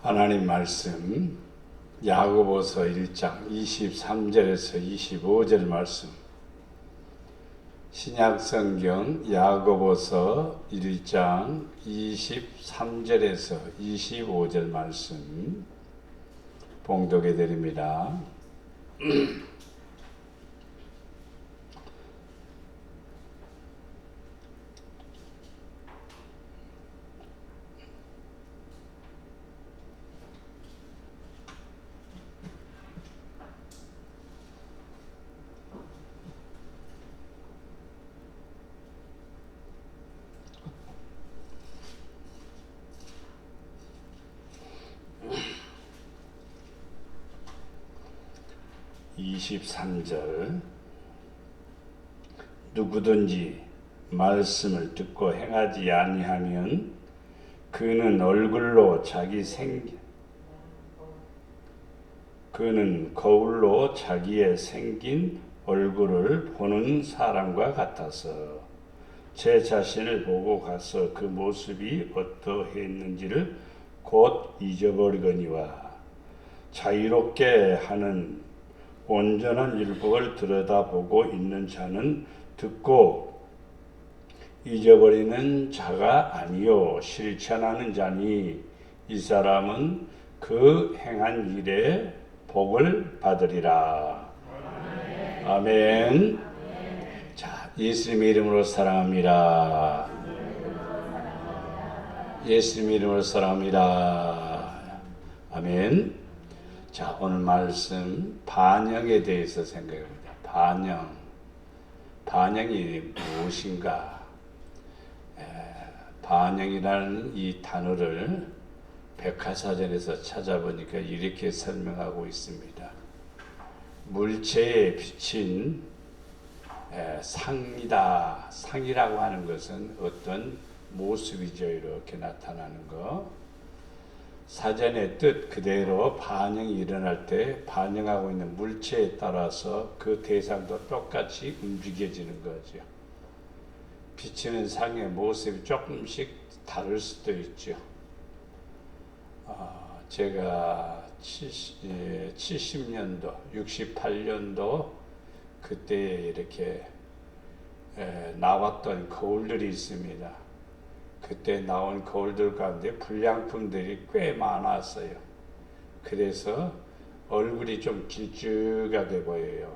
하나님 말씀 야고보서 1장 23절에서 25절 말씀, 신약성경 야고보서 1장 23절에서 25절 말씀 봉독해 드립니다. 23절, 누구든지 말씀을 듣고 행하지 아니하면 그는 거울로 자기의 생긴 얼굴을 보는 사람과 같아서 제 자신을 보고 가서 그 모습이 어떠했는지를 곧 잊어버리거니와 자유롭게 하는 온전한 율법을 들여다보고 있는 자는 듣고 잊어버리는 자가 아니요 실천하는 자니 이 사람은 그 행한 일에 복을 받으리라. 아멘. 아멘. 자, 예수님 이름으로 사랑합니다. 예수님 이름으로 사랑합니다. 아멘. 자, 오늘 말씀 반영에 대해서 생각합니다. 반영이 무엇인가? 반영이라는 이 단어를 백과사전에서 찾아보니까 이렇게 설명하고 있습니다. 물체에 비친 상이다. 상이라고 하는 것은 어떤 모습이죠. 이렇게 나타나는 거. 사전의 뜻 그대로 반영이 일어날 때 반영하고 있는 물체에 따라서 그 대상도 똑같이 움직여지는 거죠. 비치는 상의 모습이 조금씩 다를 수도 있죠. 제가 70년도, 68년도 그때 이렇게 나왔던 거울들이 있습니다. 그때 나온 거울들 가운데 불량품들이 꽤 많았어요. 그래서 얼굴이 좀 길쭉하게 보여요.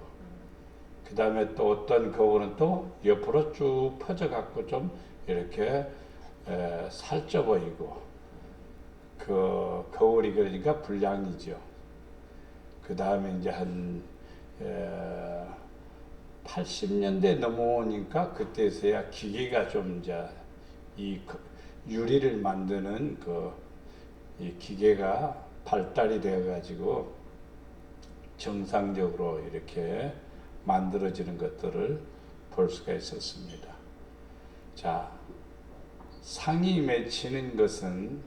그 다음에 또 어떤 거울은 또 옆으로 쭉 퍼져갖고 좀 이렇게 살쪄 보이고, 그 거울이 그러니까 불량이죠. 그 다음에 이제 한 80년대 넘어오니까 그때서야 기계가 좀 이제 이 유리를 만드는 이 기계가 발달이 되어 가지고 정상적으로 이렇게 만들어지는 것들을 볼 수가 있었습니다. 자, 상이 맺히는 것은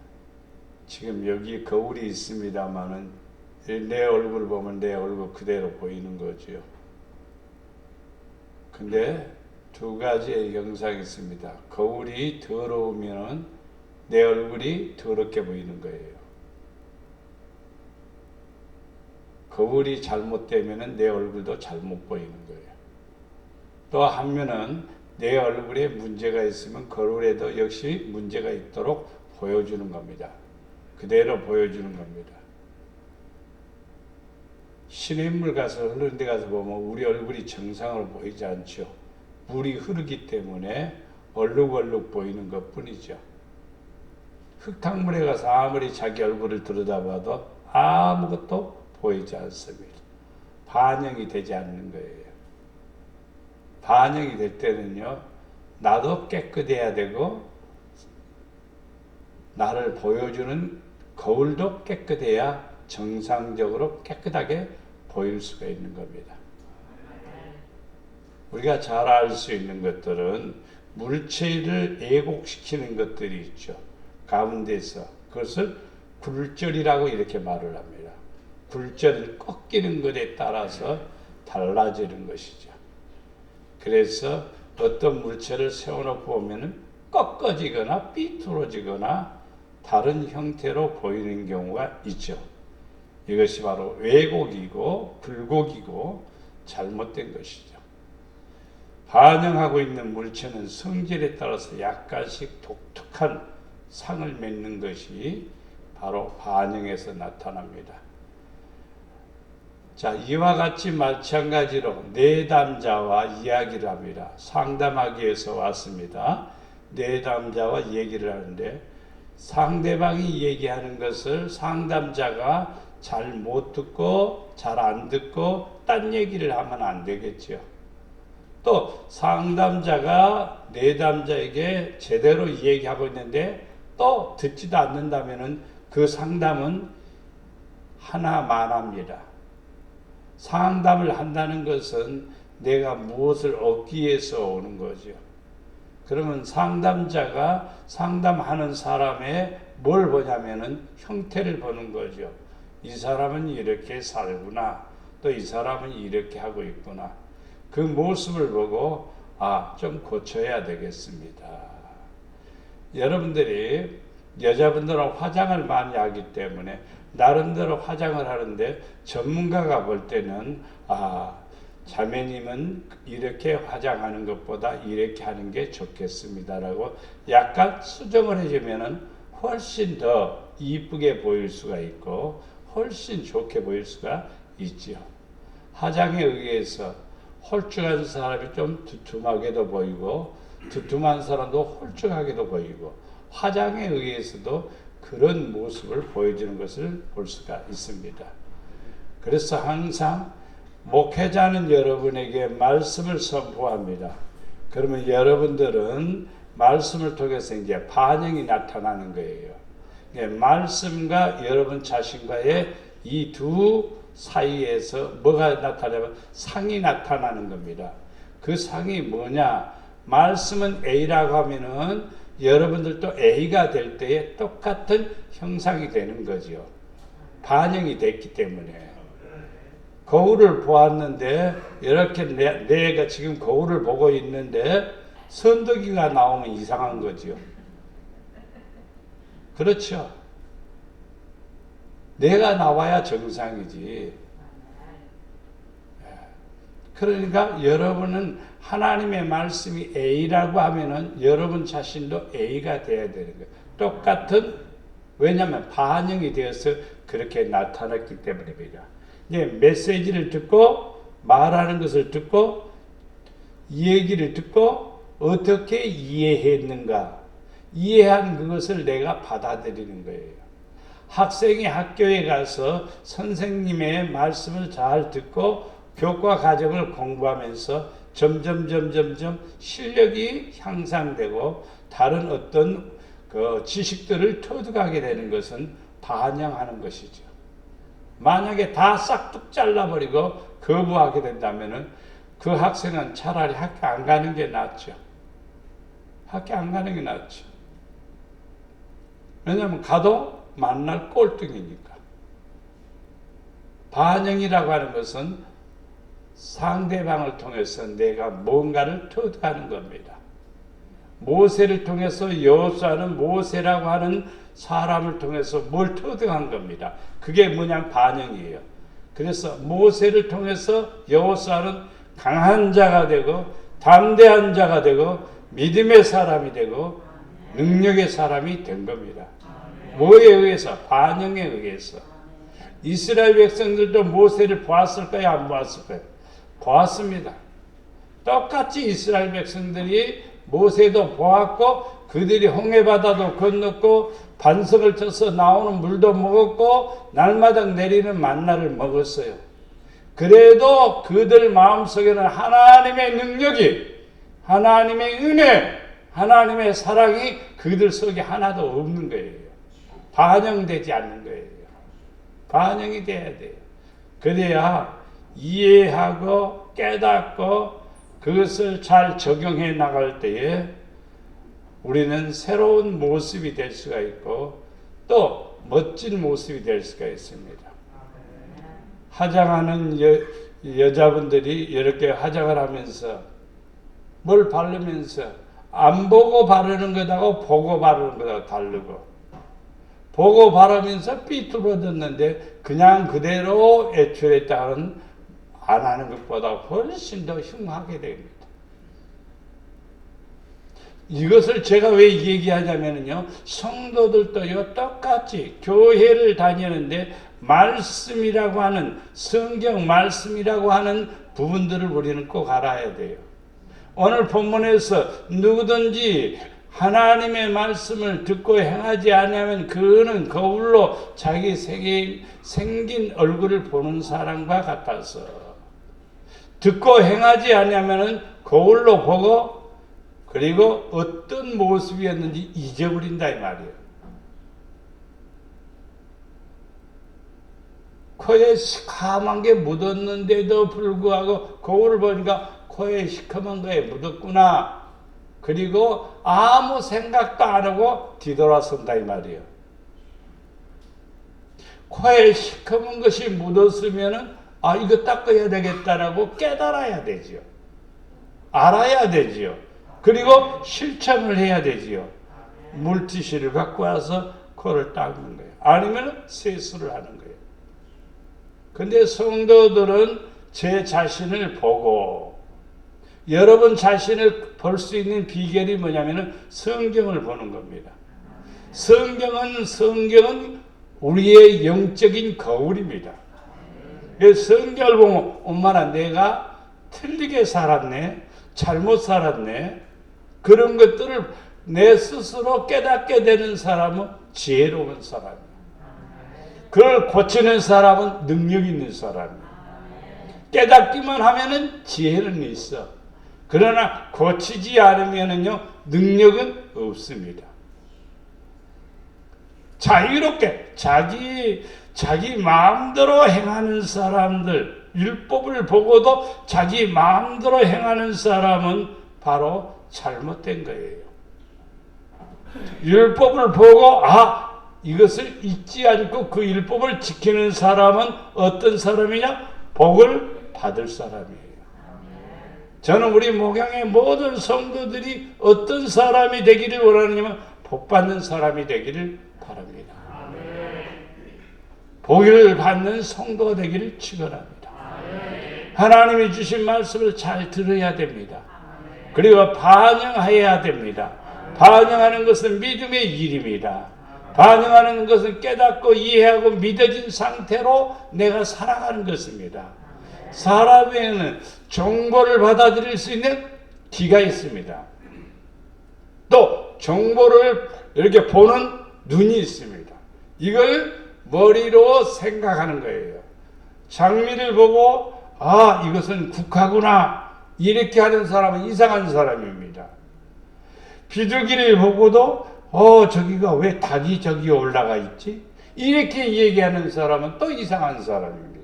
지금 여기 거울이 있습니다만은 내 얼굴 보면 내 얼굴 그대로 보이는 거죠. 근데 두 가지의 영상이 있습니다. 거울이 더러우면 내 얼굴이 더럽게 보이는 거예요. 거울이 잘못되면 내 얼굴도 잘못 보이는 거예요. 또 한면은 내 얼굴에 문제가 있으면 거울에도 역시 문제가 있도록 보여주는 겁니다. 그대로 보여주는 겁니다. 시냇물 가서 흐르는 데 가서 보면 우리 얼굴이 정상으로 보이지 않죠. 물이 흐르기 때문에 얼룩얼룩 보이는 것 뿐이죠. 흙탕물에 가서 아무리 자기 얼굴을 들여다봐도 아무것도 보이지 않습니다. 반영이 되지 않는 거예요. 반영이 될 때는요, 나도 깨끗해야 되고 나를 보여주는 거울도 깨끗해야 정상적으로 깨끗하게 보일 수가 있는 겁니다. 우리가 잘 알 수 있는 것들은 물체를 애곡시키는 것들이 있죠. 가운데서 그것을 굴절이라고 이렇게 말을 합니다. 굴절은 꺾이는 것에 따라서 달라지는 것이죠. 그래서 어떤 물체를 세워놓고 보면은 꺾어지거나 삐뚤어지거나 다른 형태로 보이는 경우가 있죠. 이것이 바로 왜곡이고 불곡이고 잘못된 것이죠. 반영하고 있는 물체는 성질에 따라서 약간씩 독특한 상을 맺는 것이 바로 반영에서 나타납니다. 자, 이와 같이 마찬가지로 내담자와 이야기를 합니다. 상담하기 위해서 왔습니다. 내담자와 얘기를 하는데 상대방이 얘기하는 것을 상담자가 잘 못 듣고 잘 안 듣고 딴 얘기를 하면 안 되겠죠. 또 상담자가 내담자에게 제대로 얘기하고 있는데 또 듣지도 않는다면 그 상담은 하나만합니다. 상담을 한다는 것은 내가 무엇을 얻기 위해서 오는 거죠. 그러면 상담자가 상담하는 사람의 뭘 보냐면은 형태를 보는 거죠. 이 사람은 이렇게 살구나. 또 이 사람은 이렇게 하고 있구나. 그 모습을 보고 좀 고쳐야 되겠습니다. 여러분들이 여자분들은 화장을 많이 하기 때문에 나름대로 화장을 하는데 전문가가 볼 때는 자매님은 이렇게 화장하는 것보다 이렇게 하는 게 좋겠습니다라고 약간 수정을 해주면은 훨씬 더 이쁘게 보일 수가 있고 훨씬 좋게 보일 수가 있지요. 화장에 의해서 홀쭉한 사람이 좀 두툼하게도 보이고 두툼한 사람도 홀쭉하게도 보이고 화장에 의해서도 그런 모습을 보여주는 것을 볼 수가 있습니다. 그래서 항상 목회자는 여러분에게 말씀을 선포합니다. 그러면 여러분들은 말씀을 통해서 이제 반영이 나타나는 거예요. 말씀과 여러분 자신과의 이 두 사이에서 뭐가 나타나면 상이 나타나는 겁니다. 그 상이 뭐냐? 말씀은 A라고 하면은 여러분들도 A가 될 때에 똑같은 형상이 되는 거죠. 반영이 됐기 때문에. 거울을 보았는데 이렇게 내가 지금 거울을 보고 있는데 선덕이가 나오면 이상한 거죠. 그렇죠. 내가 나와야 정상이지. 그러니까 여러분은 하나님의 말씀이 A라고 하면은 여러분 자신도 A가 돼야 되는 거예요. 똑같은, 왜냐하면 반영이 되어서 그렇게 나타났기 때문입니다. 이제 메시지를 듣고 말하는 것을 듣고 이 얘기를 듣고 어떻게 이해했는가, 이해한 그것을 내가 받아들이는 거예요. 학생이 학교에 가서 선생님의 말씀을 잘 듣고 교과 과정을 공부하면서 점점 실력이 향상되고 다른 어떤 그 지식들을 터득하게 되는 것은 반영하는 것이죠. 만약에 다 싹둑 잘라버리고 거부하게 된다면은 그 학생은 차라리 학교 안 가는 게 낫죠. 학교 안 가는 게 낫죠. 왜냐하면 가도 만날 꼴등이니까. 반영이라고 하는 것은 상대방을 통해서 내가 뭔가를 터득하는 겁니다. 모세를 통해서 여호수아는 모세라고 하는 사람을 통해서 뭘 터득한 겁니다. 그게 뭐냐? 반영이에요. 그래서 모세를 통해서 여호수아는 강한 자가 되고 담대한 자가 되고 믿음의 사람이 되고 능력의 사람이 된 겁니다. 뭐에 의해서? 반영에 의해서. 이스라엘 백성들도 모세를 보았을까요? 안 보았을까요? 보았습니다. 똑같이 이스라엘 백성들이 모세도 보았고 그들이 홍해바다도 건넜고 반석을 쳐서 나오는 물도 먹었고 날마다 내리는 만나를 먹었어요. 그래도 그들 마음속에는 하나님의 능력이, 하나님의 은혜, 하나님의 사랑이 그들 속에 하나도 없는 거예요. 반영되지 않는 거예요. 반영이 돼야 돼요. 그래야 이해하고 깨닫고 그것을 잘 적용해 나갈 때에 우리는 새로운 모습이 될 수가 있고 또 멋진 모습이 될 수가 있습니다. 화장하는 여자분들이 이렇게 화장을 하면서 뭘 바르면서 안 보고 바르는 것하고 보고 바르는 것하고 다르고 보고 바라면서 삐뚤어졌는데 그냥 그대로 애초에 따른 안 하는 것보다 훨씬 더 흉하게 됩니다. 이것을 제가 왜 얘기하냐면요, 성도들도요 똑같이 교회를 다니는데 말씀이라고 하는, 성경 말씀이라고 하는 부분들을 우리는 꼭 알아야 돼요. 오늘 본문에서 누구든지 하나님의 말씀을 듣고 행하지 않으면 그는 거울로 자기 생긴 얼굴을 보는 사람과 같아서, 듣고 행하지 않으면 거울로 보고 그리고 어떤 모습이었는지 잊어버린다 이 말이에요. 코에 시커먼 게 묻었는데도 불구하고 거울을 보니까 코에 시커먼 거에 묻었구나. 그리고 아무 생각도 안 하고 뒤돌아선다 이 말이에요. 코에 시커먼 것이 묻었으면은 이거 닦아야 되겠다라고 깨달아야 되지요. 알아야 되지요. 그리고 실천을 해야 되지요. 물티슈를 갖고 와서 코를 닦는 거예요. 아니면 세수를 하는 거예요. 근데 성도들은 제 자신을 보고, 여러분 자신을 볼 수 있는 비결이 뭐냐면 성경을 보는 겁니다. 성경은 우리의 영적인 거울입니다. 성경을 보면 엄마나 내가 틀리게 살았네, 잘못 살았네, 그런 것들을 내 스스로 깨닫게 되는 사람은 지혜로운 사람이에요. 그걸 고치는 사람은 능력 있는 사람이에요. 깨닫기만 하면은 지혜는 있어. 그러나 고치지 않으면은요, 능력은 없습니다. 자유롭게 자기 마음대로 행하는 사람들, 율법을 보고도 자기 마음대로 행하는 사람은 바로 잘못된 거예요. 율법을 보고 이것을 잊지 않고 그 율법을 지키는 사람은 어떤 사람이냐? 복을 받을 사람이에요. 저는 우리 목양의 모든 성도들이 어떤 사람이 되기를 원하느냐면 복받는 사람이 되기를 바랍니다. 복을 받는 성도가 되기를 축원합니다. 하나님이 주신 말씀을 잘 들어야 됩니다. 그리고 반영해야 됩니다. 반영하는 것은 믿음의 일입니다. 반영하는 것은 깨닫고 이해하고 믿어진 상태로 내가 살아가는 것입니다. 사람에는 정보를 받아들일 수 있는 귀가 있습니다. 또 정보를 이렇게 보는 눈이 있습니다. 이걸 머리로 생각하는 거예요. 장미를 보고 이것은 국화구나 이렇게 하는 사람은 이상한 사람입니다. 비둘기를 보고도 저기가 왜 닭이 저기 올라가 있지? 이렇게 얘기하는 사람은 또 이상한 사람입니다.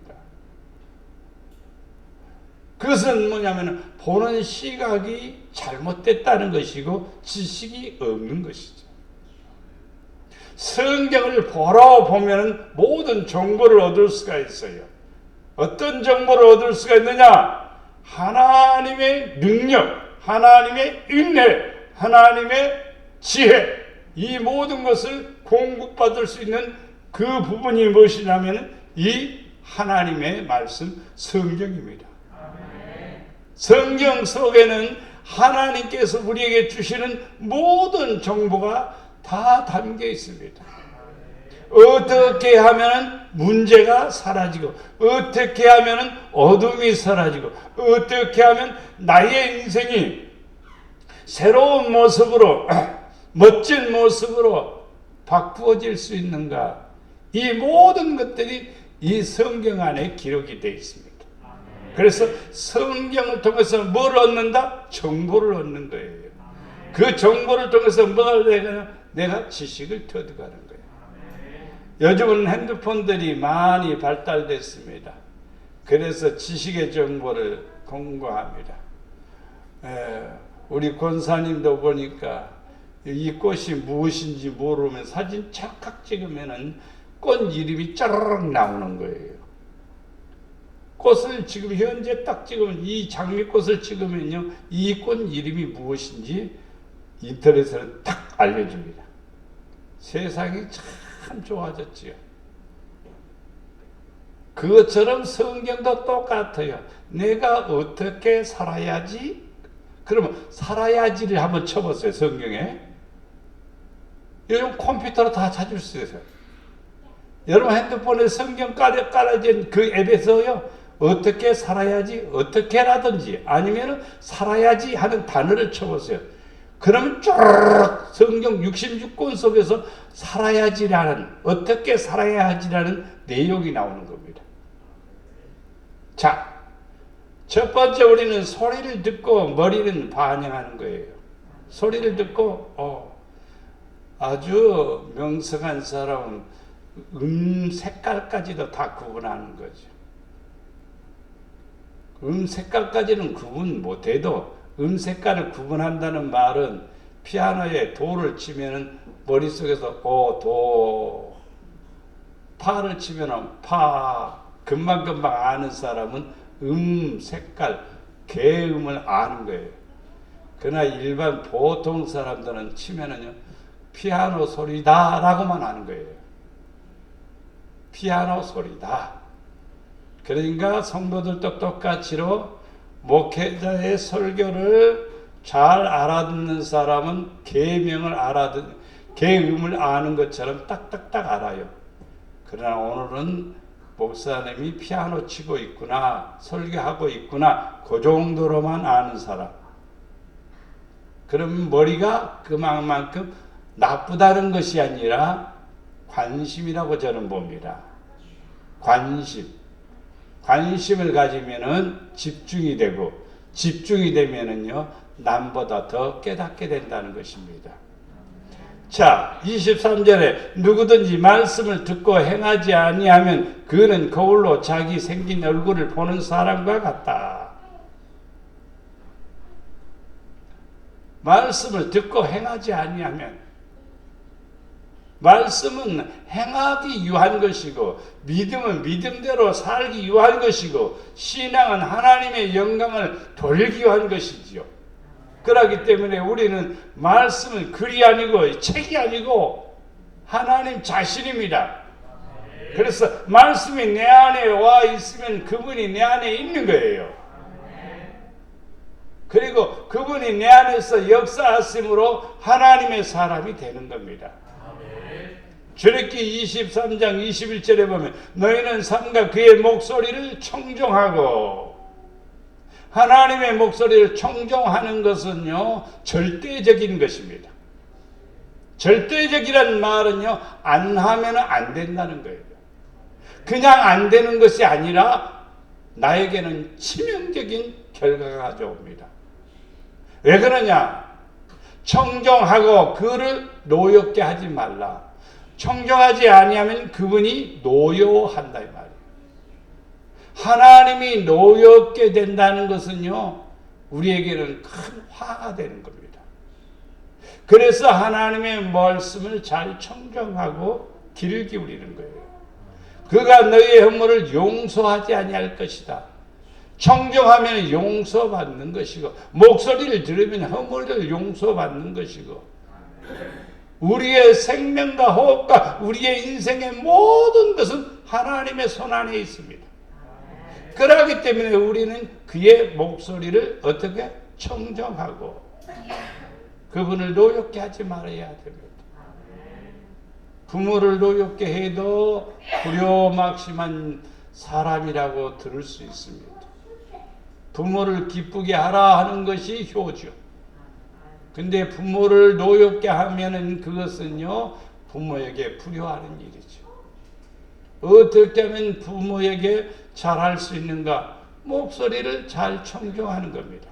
그것은 뭐냐면 보는 시각이 잘못됐다는 것이고 지식이 없는 것이죠. 성경을 보면 모든 정보를 얻을 수가 있어요. 어떤 정보를 얻을 수가 있느냐? 하나님의 능력, 하나님의 인내, 하나님의 지혜, 이 모든 것을 공급받을 수 있는 그 부분이 무엇이냐면 이 하나님의 말씀 성경입니다. 성경 속에는 하나님께서 우리에게 주시는 모든 정보가 다 담겨 있습니다. 어떻게 하면 문제가 사라지고, 어떻게 하면 어둠이 사라지고, 어떻게 하면 나의 인생이 새로운 모습으로, 멋진 모습으로 바꾸어질 수 있는가? 이 모든 것들이 이 성경 안에 기록이 되어 있습니다. 그래서 성경을 통해서 뭘 얻는다? 정보를 얻는 거예요. 그 정보를 통해서 뭘 내가 지식을 터득하는 거예요. 요즘은 핸드폰들이 많이 발달됐습니다. 그래서 지식의 정보를 공부합니다. 우리 권사님도 보니까 이 꽃이 무엇인지 모르면 사진 착각 찍으면은 꽃 이름이 짜르륵 나오는 거예요. 꽃을 지금 현재 딱 찍으면, 이 장미꽃을 찍으면요, 이 꽃 이름이 무엇인지 인터넷에는 딱 알려줍니다. 세상이 참 참 좋아졌지요. 그것처럼 성경도 똑같아요. 내가 어떻게 살아야지? 그러면 살아야지를 한번 쳐보세요. 성경에. 요즘 컴퓨터로 다 찾을 수 있어요. 여러분 핸드폰에 성경 깔아진 그 앱에서요. 어떻게 살아야지? 어떻게라든지 아니면 살아야지 하는 단어를 쳐보세요. 그러면 쭉 성경 66권 속에서 살아야지라는, 어떻게 살아야 하지라는 내용이 나오는 겁니다. 자, 첫 번째 우리는 소리를 듣고 머리는 반영하는 거예요. 소리를 듣고 아주 명석한 사람은 색깔까지도 다 구분하는 거죠. 색깔까지는 구분 못해도 색깔을 구분한다는 말은 피아노에 도를 치면은 머릿속에서 도, 파를 치면은 파, 금방금방 아는 사람은 색깔, 개음을 아는 거예요. 그러나 일반 보통 사람들은 치면은요, 피아노 소리다 라고만 아는 거예요. 피아노 소리다. 그러니까 성도들도 똑같이로 목회자의 설교를 잘 알아듣는 사람은 계명을 계음을 아는 것처럼 딱딱딱 알아요. 그러나 오늘은 목사님이 피아노 치고 있구나, 설교하고 있구나, 그 정도로만 아는 사람. 그럼 머리가 그만큼 나쁘다는 것이 아니라 관심이라고 저는 봅니다. 관심을 가지면은 집중이 되고, 집중이 되면은요, 남보다 더 깨닫게 된다는 것입니다. 자, 23절에 누구든지 말씀을 듣고 행하지 아니하면 그는 거울로 자기 생긴 얼굴을 보는 사람과 같다. 말씀을 듣고 행하지 아니하면, 말씀은 행하기 위한 것이고 믿음은 믿음대로 살기 위한 것이고 신앙은 하나님의 영광을 돌리기 위한 것이지요. 그렇기 때문에 우리는 말씀은 글이 아니고 책이 아니고 하나님 자신입니다. 그래서 말씀이 내 안에 와 있으면 그분이 내 안에 있는 거예요. 그리고 그분이 내 안에서 역사하심으로 하나님의 사람이 되는 겁니다. 출애굽기 23장 21절에 보면 너희는 삼가 그의 목소리를 청종하고, 하나님의 목소리를 청종하는 것은요 절대적인 것입니다. 절대적이라는 말은요 안 하면 안 된다는 거예요. 그냥 안 되는 것이 아니라 나에게는 치명적인 결과가 가져옵니다. 왜 그러냐? 청종하고 그를 노엽게 하지 말라. 청종하지 아니하면 그분이 노여한다 이 말이에요. 하나님이 노엽게 된다는 것은요 우리에게는 큰 화가 되는 겁니다. 그래서 하나님의 말씀을 잘 청종하고 귀를 기울이는 거예요. 그가 너희의 허물을 용서하지 아니할 것이다. 청종하면 용서받는 것이고, 목소리를 들으면 허물을 용서받는 것이고, 우리의 생명과 호흡과 우리의 인생의 모든 것은 하나님의 손 안에 있습니다. 그렇기 때문에 우리는 그의 목소리를 어떻게 청정하고 그분을 노엽게 하지 말아야 됩니다. 부모를 노엽게 해도 불효막심한 사람이라고 들을 수 있습니다. 부모를 기쁘게 하라 하는 것이 효죠. 근데 부모를 노엽게 하면은 그것은요 부모에게 불효하는 일이죠. 어떻게 하면 부모에게 잘할 수 있는가? 목소리를 잘 청정하는 겁니다.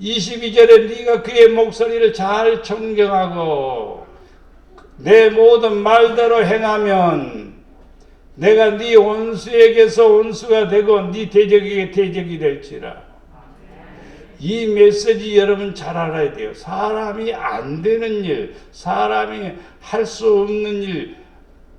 22절에 네가 그의 목소리를 잘 청정하고 내 모든 말대로 행하면 내가 네 원수에게서 원수가 되고 네 대적에게 대적이 될지라. 이 메시지 여러분 잘 알아야 돼요. 사람이 안 되는 일, 사람이 할 수 없는 일,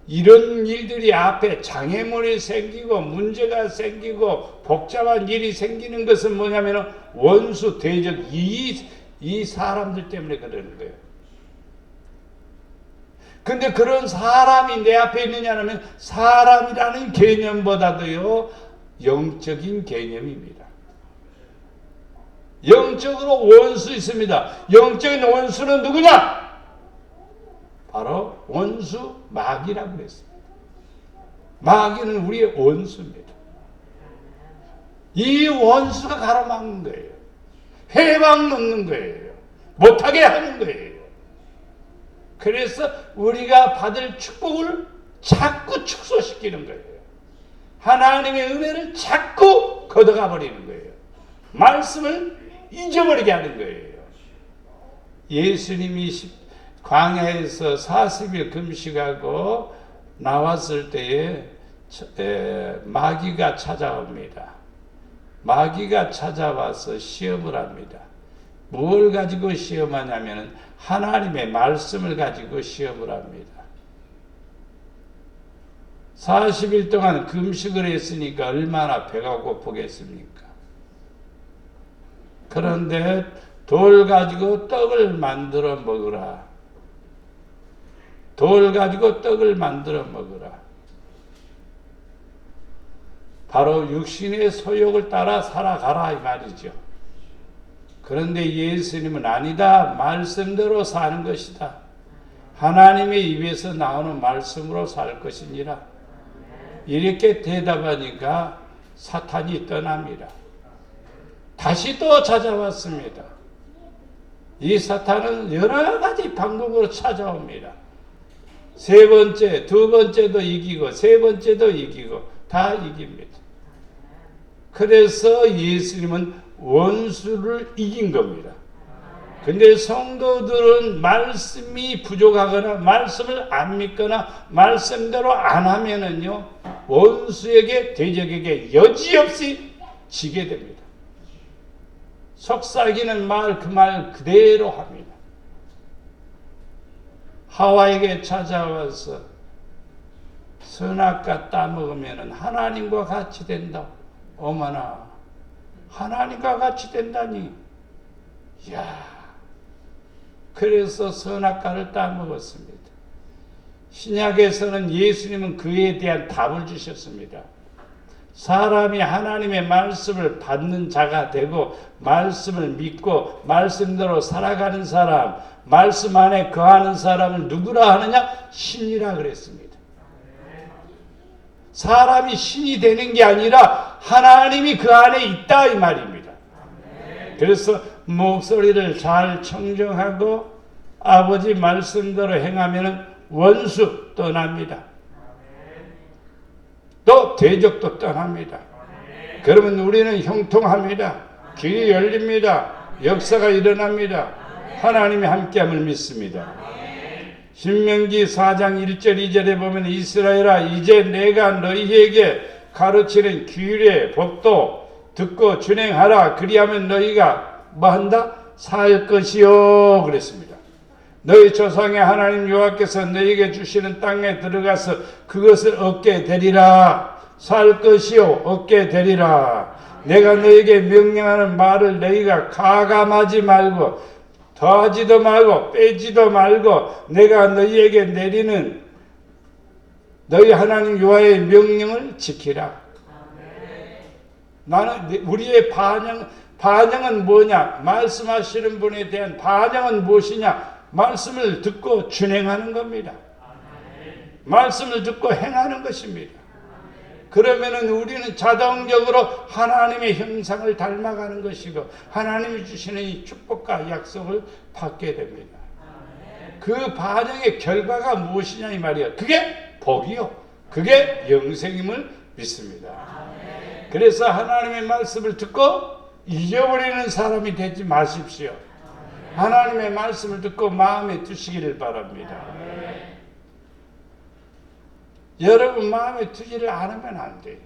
이런 일들이 앞에 장애물이 생기고 문제가 생기고 복잡한 일이 생기는 것은 뭐냐면 원수, 대적, 이 사람들 때문에 그러는 거예요. 근데 그런 사람이 내 앞에 있느냐면 사람이라는 개념보다도요 영적인 개념입니다. 영적으로 원수 있습니다. 영적인 원수는 누구냐? 바로 원수 마귀라고 그랬습니다. 마귀는 우리의 원수입니다. 이 원수가 가로막는 거예요. 해방 놓는 거예요. 못하게 하는 거예요. 그래서 우리가 받을 축복을 자꾸 축소시키는 거예요. 하나님의 은혜를 자꾸 걷어가 버리는 거예요. 말씀을 잊어버리게 하는 거예요. 예수님이 광야에서 40일 금식하고 나왔을 때에 마귀가 찾아옵니다. 마귀가 찾아와서 시험을 합니다. 뭘 가지고 시험하냐면 하나님의 말씀을 가지고 시험을 합니다. 40일 동안 금식을 했으니까 얼마나 배가 고프겠습니까? 그런데 돌 가지고 떡을 만들어 먹으라. 돌 가지고 떡을 만들어 먹으라. 바로 육신의 소욕을 따라 살아가라 이 말이죠. 그런데 예수님은 아니다. 말씀대로 사는 것이다. 하나님의 입에서 나오는 말씀으로 살 것이니라. 이렇게 대답하니까 사탄이 떠납니다. 다시 또 찾아왔습니다. 이 사탄은 여러 가지 방법으로 찾아옵니다. 세 번째, 두 번째도 이기고 세 번째도 이기고 다 이깁니다. 그래서 예수님은 원수를 이긴 겁니다. 근데 성도들은 말씀이 부족하거나 말씀을 안 믿거나 말씀대로 안 하면은요 원수에게 대적에게 여지없이 지게 됩니다. 속삭이는 말 그 말 그대로 합니다. 하와에게 찾아와서 선악과 따먹으면 하나님과 같이 된다. 어머나 하나님과 같이 된다니. 이야. 그래서 선악과를 따먹었습니다. 신약에서는 예수님은 그에 대한 답을 주셨습니다. 사람이 하나님의 말씀을 받는 자가 되고 말씀을 믿고 말씀대로 살아가는 사람, 말씀 안에 거하는 사람을 누구라 하느냐? 신이라 그랬습니다. 사람이 신이 되는 게 아니라 하나님이 그 안에 있다 이 말입니다. 그래서 목소리를 잘 청정하고 아버지 말씀대로 행하면 원수 떠납니다. 또 대적도 떠납니다. 그러면 우리는 형통합니다. 길이 열립니다. 역사가 일어납니다. 하나님이 함께함을 믿습니다. 신명기 4장 1절 2절에 보면 이스라엘아 이제 내가 너희에게 가르치는 규례 법도 듣고 준행하라. 그리하면 너희가 뭐한다? 살 것이요 그랬습니다. 너희 조상의 하나님 여호와께서 너희에게 주시는 땅에 들어가서 그것을 얻게 되리라. 살 것이요 얻게 되리라. 내가 너희에게 명령하는 말을 너희가 가감하지 말고 더하지도 말고 빼지도 말고 내가 너희에게 내리는 너희 하나님 여호와의 명령을 지키라. 나는 우리의 반영은 뭐냐? 말씀하시는 분에 대한 반영은 무엇이냐? 말씀을 듣고 준행하는 겁니다. 말씀을 듣고 행하는 것입니다. 그러면은 우리는 자동적으로 하나님의 형상을 닮아가는 것이고 하나님이 주시는 이 축복과 약속을 받게 됩니다. 그 반영의 결과가 무엇이냐 이 말이야. 그게 복이요. 그게 영생임을 믿습니다. 그래서 하나님의 말씀을 듣고 잊어버리는 사람이 되지 마십시오. 하나님의 말씀을 듣고 마음에 두시기를 바랍니다. 여러분 마음에 두지를 않으면 안 돼요.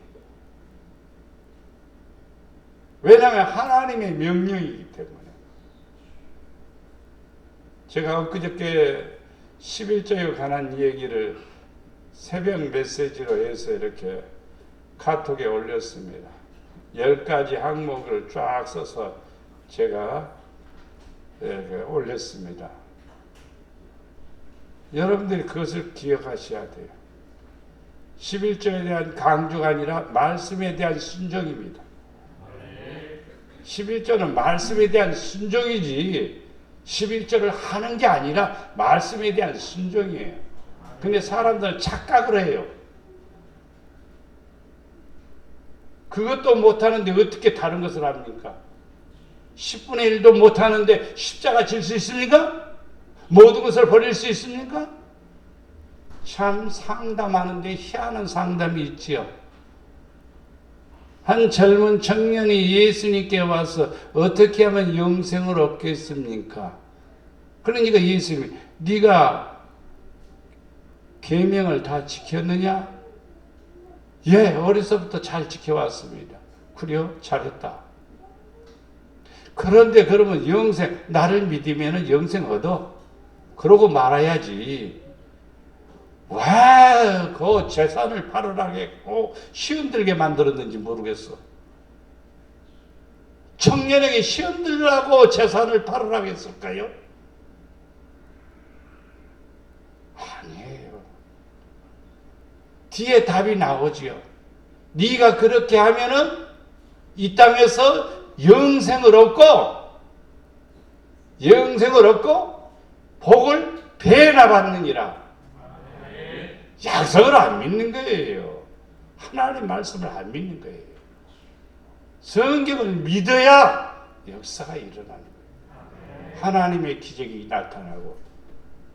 왜냐하면 하나님의 명령이기 때문에. 제가 엊그저께 11조에 관한 얘기를 새벽 메시지로 해서 이렇게 카톡에 올렸습니다. 10가지 항목을 쫙 써서 제가 이렇게 올렸습니다. 여러분들이 그것을 기억하셔야 돼요. 11조에 대한 강조가 아니라 말씀에 대한 순종입니다. 11조는 말씀에 대한 순종이지 11조를 하는 게 아니라 말씀에 대한 순종이에요. 근데 사람들은 착각을 해요. 그것도 못하는데 어떻게 다른 것을 합니까? 10분의 1도 못하는데 십자가 질 수 있습니까? 모든 것을 버릴 수 있습니까? 참 상담하는데 희한한 상담이 있지요. 한 젊은 청년이 예수님께 와서 어떻게 하면 영생을 얻겠습니까? 그러니까 예수님이 네가 계명을 다 지켰느냐? 예, 어려서부터 잘 지켜왔습니다. 그래요? 잘했다. 그런데 그러면 영생, 나를 믿으면 영생 얻어? 그러고 말아야지. 왜 그 재산을 팔으라겠고 시험 들게 만들었는지 모르겠어. 청년에게 시험 들라고 재산을 팔으라고 했을까요? 아니에요. 뒤에 답이 나오지요. 네가 그렇게 하면은 이 땅에서 영생을 얻고 복을 배나 받느니라. 약속을 안 믿는 거예요. 하나님 말씀을 안 믿는 거예요. 성경을 믿어야 역사가 일어나는 거예요. 하나님의 기적이 나타나고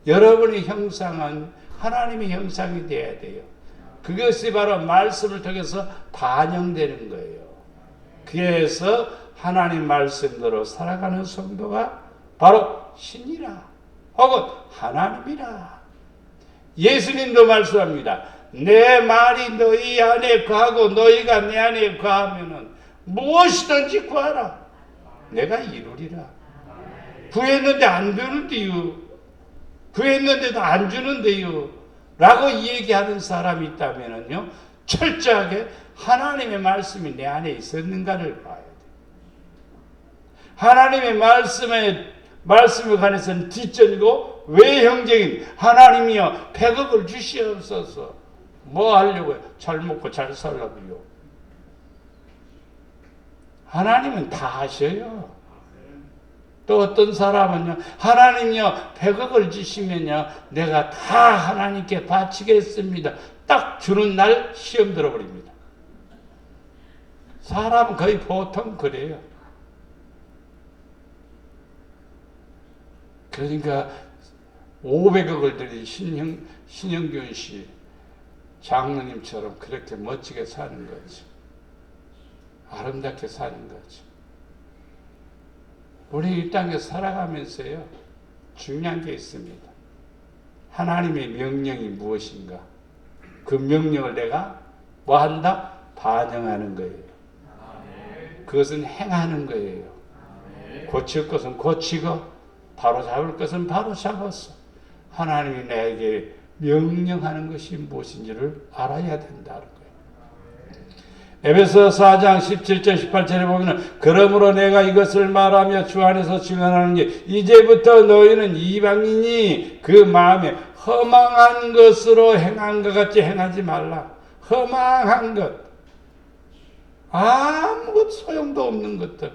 여러분의 형상은 하나님의 형상이 되어야 돼요. 그것이 바로 말씀을 통해서 반영되는 거예요. 그래서 하나님 말씀대로 살아가는 성도가 바로 신이라 혹은 하나님이라. 예수님도 말씀합니다. 내 말이 너희 안에 거하고 너희가 내 안에 거하면은 무엇이든지 구하라. 내가 이루리라. 구했는데 안 되는데요. 구했는데도 안 주는데요. 라고 얘기하는 사람이 있다면요. 철저하게 하나님의 말씀이 내 안에 있었는가를 봐야 돼. 하나님의 말씀에 관해서는 뒷전이고 외형적인 하나님이여 100억을 주시옵소서. 뭐 하려고요? 잘 먹고 잘 살라고요. 하나님은 다 하셔요. 또 어떤 사람은요, 하나님이여 100억을 주시면요 내가 다 하나님께 바치겠습니다. 딱 주는 날 시험 들어버립니다. 사람은 거의 보통 그래요. 그러니까 500억을 들인 신영균 씨 장로님처럼 그렇게 멋지게 사는 거지. 아름답게 사는 거지. 우리 이 땅에 살아가면서요 중요한 게 있습니다. 하나님의 명령이 무엇인가? 그 명령을 내가 뭐 한다? 반영하는 거예요. 그것은 행하는 거예요. 고칠 것은 고치고 바로 잡을 것은 바로 잡았어. 하나님이 나에게 명령하는 것이 무엇인지를 알아야 된다는 거예요. 에베소 4장 17절 18절에 보면 그러므로 내가 이것을 말하며 주 안에서 증언하는 게 이제부터 너희는 이방인이 그 마음에 허망한 것으로 행한 것 같이 행하지 말라. 허망한 것, 아무것도 소용도 없는 것들,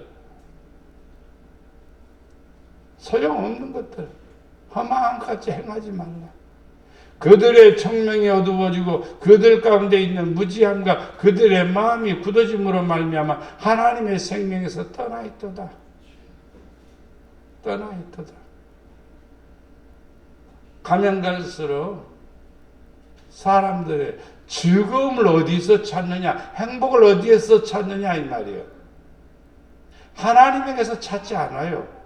소용없는 것들, 허망한 것 같이 행하지 말라. 그들의 청명이 어두워지고 그들 가운데 있는 무지함과 그들의 마음이 굳어짐으로 말미암아 하나님의 생명에서 떠나 있도다. 가면 갈수록 사람들의 즐거움을 어디서 찾느냐, 행복을 어디에서 찾느냐 이 말이에요. 하나님에게서 찾지 않아요.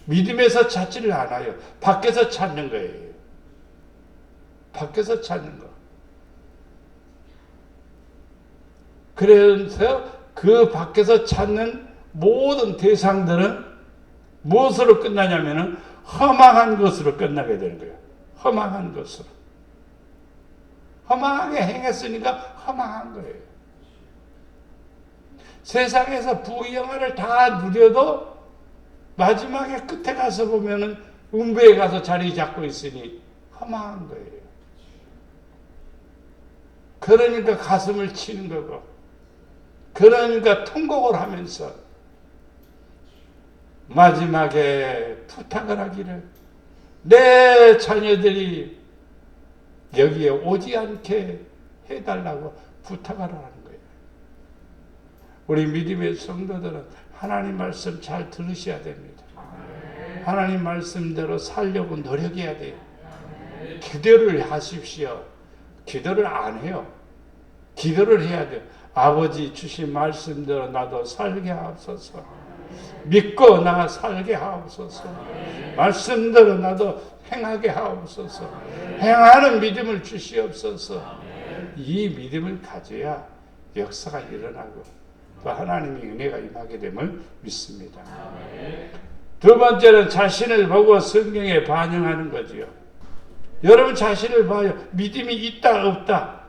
믿음에서 찾지를 않아요. 밖에서 찾는 거예요. 밖에서 찾는 거. 그래서 그 밖에서 찾는 모든 대상들은 무엇으로 끝나냐면은 허망한 것으로 끝나게 되는 거예요. 허망한 것으로. 허망하게 행했으니까 허망한 거예요. 세상에서 부귀영화를 다 누려도 마지막에 끝에 가서 보면은 음부에 가서 자리 잡고 있으니 허망한 거예요. 그러니까 가슴을 치는 거고, 그러니까 통곡을 하면서 마지막에 부탁을 하기를, 내 자녀들이 여기에 오지 않게 해달라고 부탁을 하는 거예요. 우리 믿음의 성도들은 하나님 말씀 잘 들으셔야 됩니다. 하나님 말씀대로 살려고 노력해야 돼요. 기도를 하십시오. 기도를 안 해요. 기도를 해야 돼요. 아버지 주신 말씀대로 나도 살게 하옵소서. 믿고 나 살게 하옵소서. 말씀대로 나도 행하게 하옵소서. 행하는 믿음을 주시옵소서. 이 믿음을 가져야 역사가 일어나고 또 하나님의 은혜가 임하게 됨을 믿습니다. 두 번째는 자신을 보고 성경에 반영하는 거지요. 여러분 자신을 봐요. 믿음이 있다 없다.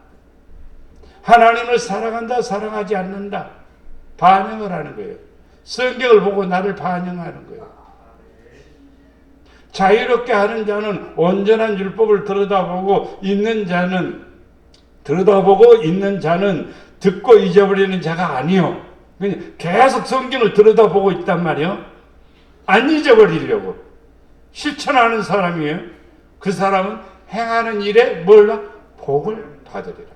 하나님을 사랑한다 사랑하지 않는다. 반영을 하는 거예요. 성경을 보고 나를 반영하는 거예요. 자유롭게 하는 자는 온전한 율법을 들여다보고 있는 자는 듣고 잊어버리는 자가 아니요. 계속 성경을 들여다보고 있단 말이에요. 안 잊어버리려고 실천하는 사람이에요. 그 사람은 행하는 일에 뭘라? 복을 받으리라.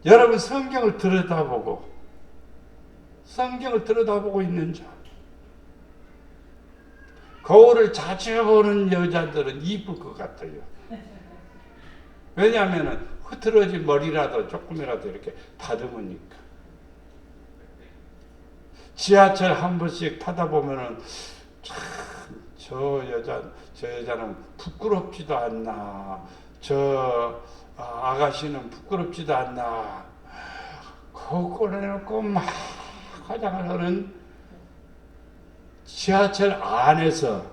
여러분 성경을 들여다보고 있는 자, 거울을 자주 보는 여자들은 이쁠 것 같아요. 왜냐하면 흐트러진 머리라도 조금이라도 이렇게 다듬으니까. 지하철 한 번씩 타다 보면은 참 저 여자는 부끄럽지도 않나, 저 아가씨는 부끄럽지도 않나, 거울 꺼내놓고 막 화장을 하는 지하철 안에서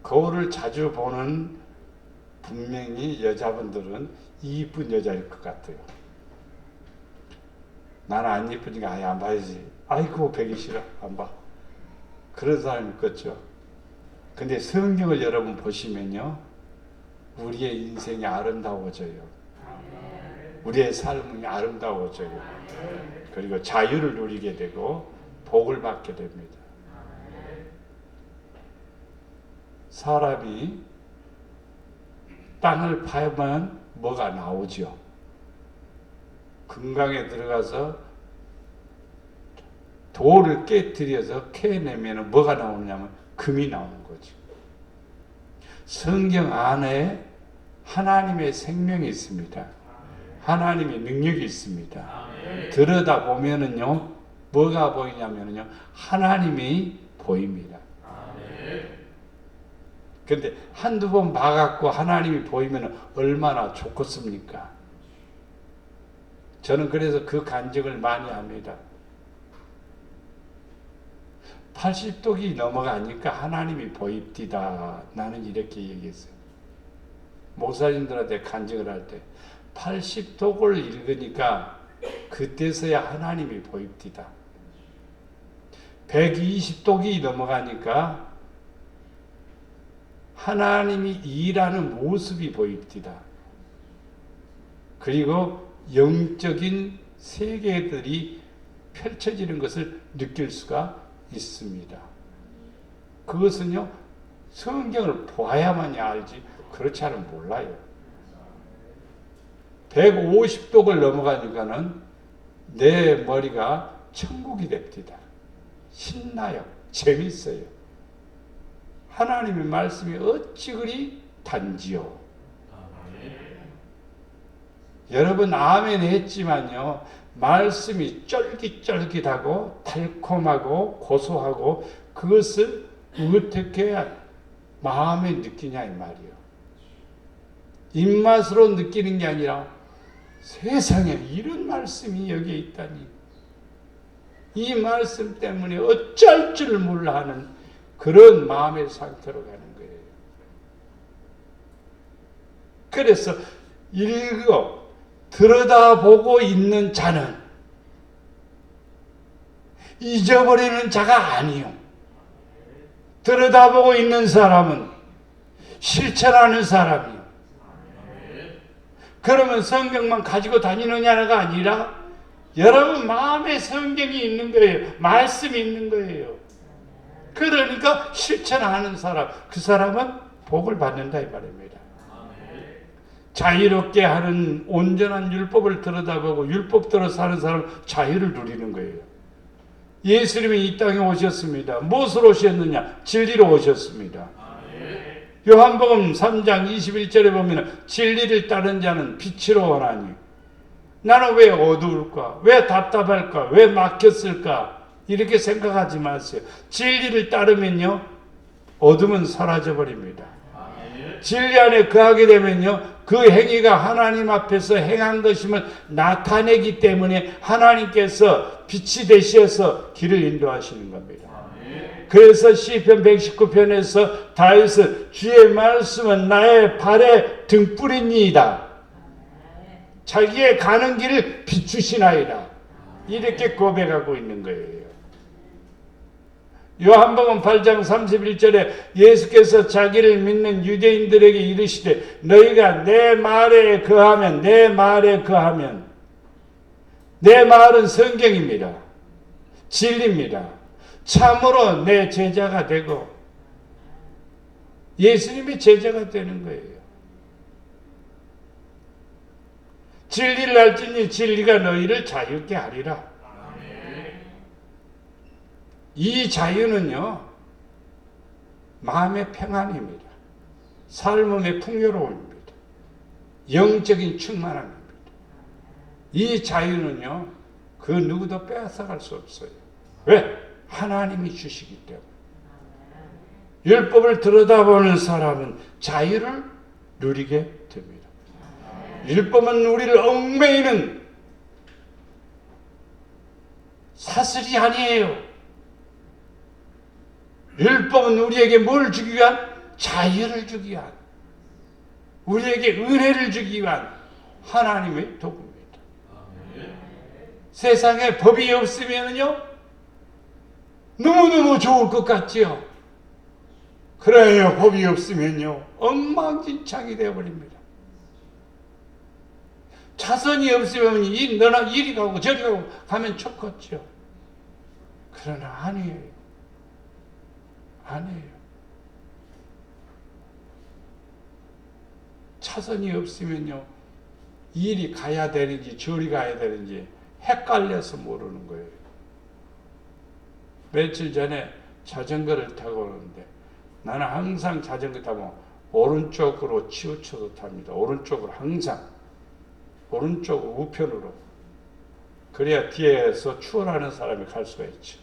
거울을 자주 보는 분명히 여자분들은 이쁜 여자일 것 같아요. 나는 안 이쁘니까 아예 안 봐야지. 아이고 보기 싫어. 안 봐. 그런 사람이 있겠죠. 근데 성경을 여러분 보시면요, 우리의 인생이 아름다워져요. 우리의 삶이 아름다워져요. 그리고 자유를 누리게 되고 복을 받게 됩니다. 사람이 땅을 파면 뭐가 나오죠? 금강에 들어가서 돌을 깨뜨려서 캐내면 뭐가 나오냐면 금이 나오는 거죠. 성경 안에 하나님의 생명이 있습니다. 하나님의 능력이 있습니다. 들여다보면은요, 뭐가 보이냐면요, 하나님이 보입니다. 근데 한두 번 봐갖고 하나님이 보이면 얼마나 좋겠습니까? 저는 그래서 그 간증을 많이 합니다. 80독이 넘어가니까 하나님이 보입디다. 나는 이렇게 얘기했어요. 목사님들한테 간증을 할 때 80독을 읽으니까 그때서야 하나님이 보입디다. 120독이 넘어가니까 하나님이 일하는 모습이 보입디다. 그리고 영적인 세계들이 펼쳐지는 것을 느낄 수가 있습니다. 그것은요, 성경을 보아야만이 알지 그렇지 않으면 몰라요. 150독을 넘어가니까는 내 머리가 천국이 됩니다. 신나요. 재밌어요. 하나님의 말씀이 어찌 그리 단지요. 여러분 아멘 했지만요, 말씀이 쫄깃쫄깃하고 달콤하고 고소하고 그것을 어떻게 마음에 느끼냐 이 말이요. 입맛으로 느끼는 게 아니라 세상에 이런 말씀이 여기에 있다니, 이 말씀 때문에 어쩔 줄 몰라 하는 그런 마음의 상태로 가는 거예요. 그래서 들여다보고 있는 자는 잊어버리는 자가 아니요. 들여다보고 있는 사람은 실천하는 사람이요. 그러면 성경만 가지고 다니느냐가 아니라 여러분 마음에 성경이 있는 거예요. 말씀이 있는 거예요. 그러니까 실천하는 사람, 그 사람은 복을 받는다 이 말입니다. 자유롭게 하는 온전한 율법을 들여다보고 율법대로 사는 사람은 자유를 누리는 거예요. 예수님이 이 땅에 오셨습니다. 무엇으로 오셨느냐? 진리로 오셨습니다. 요한복음 3장 21절에 보면 진리를 따른 자는 빛으로 원하니 나는 왜 어두울까? 왜 답답할까? 왜 막혔을까? 이렇게 생각하지 마세요. 진리를 따르면요 어둠은 사라져 버립니다. 진리 안에 거하게 되면요 그 행위가 하나님 앞에서 행한 것임을 나타내기 때문에 하나님께서 빛이 되셔서 길을 인도하시는 겁니다. 그래서 시편 119편에서 다윗은 주의 말씀은 나의 발에 등불이니이다. 자기의 가는 길을 비추시나이다. 이렇게 고백하고 있는 거예요. 요한복음 8장 31절에 예수께서 자기를 믿는 유대인들에게 이르시되 너희가 내 말에 거하면 내 말은 성경입니다. 진리입니다. 참으로 내 제자가 되고 예수님의 제자가 되는 거예요. 진리를 알지니 진리가 너희를 자유케 하리라. 이 자유는요 마음의 평안입니다. 삶의 풍요로움입니다. 영적인 충만함입니다. 이 자유는요 그 누구도 빼앗아갈 수 없어요. 왜? 하나님이 주시기 때문에. 율법을 들여다보는 사람은 자유를 누리게 됩니다. 율법은 우리를 얽매이는 사슬이 아니에요. 율법은 우리에게 뭘 주기 위한? 자유를 주기 위한, 우리에게 은혜를 주기 위한 하나님의 도구입니다. 세상에 법이 없으면요 너무너무 좋을 것 같지요. 그래요. 법이 없으면요 엉망진창이 되어버립니다. 자선이 없으면 너나 이리 가고 저리 가고 가면 좋겠죠. 그러나 아니에요. 차선이 없으면요 이리 가야 되는지 저리 가야 되는지 헷갈려서 모르는 거예요. 며칠 전에 자전거를 타고 오는데 나는 항상 자전거 타면 오른쪽으로 치우쳐서 탑니다. 오른쪽으로 항상 오른쪽 우편으로. 그래야 뒤에서 추월하는 사람이 갈 수가 있죠.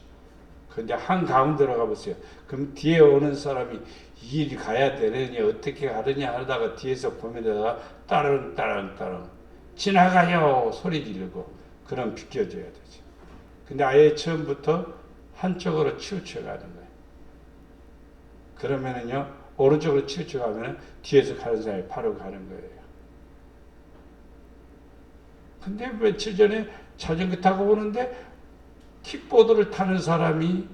근데 한가운데로 가보세요. 그럼 뒤에 오는 사람이 이 길이 가야 되느냐 어떻게 가느냐 하다가 뒤에서 보면다가 따릉 지나가요 소리 지르고 그럼 비켜줘야 되죠. 근데 아예 처음부터 한쪽으로 치우쳐 가는 거예요. 그러면은요 오른쪽으로 치우쳐 가면은 뒤에서 가는 사람이 바로 가는 거예요. 근데 며칠 전에 자전거 타고 오는데 킥보드를 타는 사람이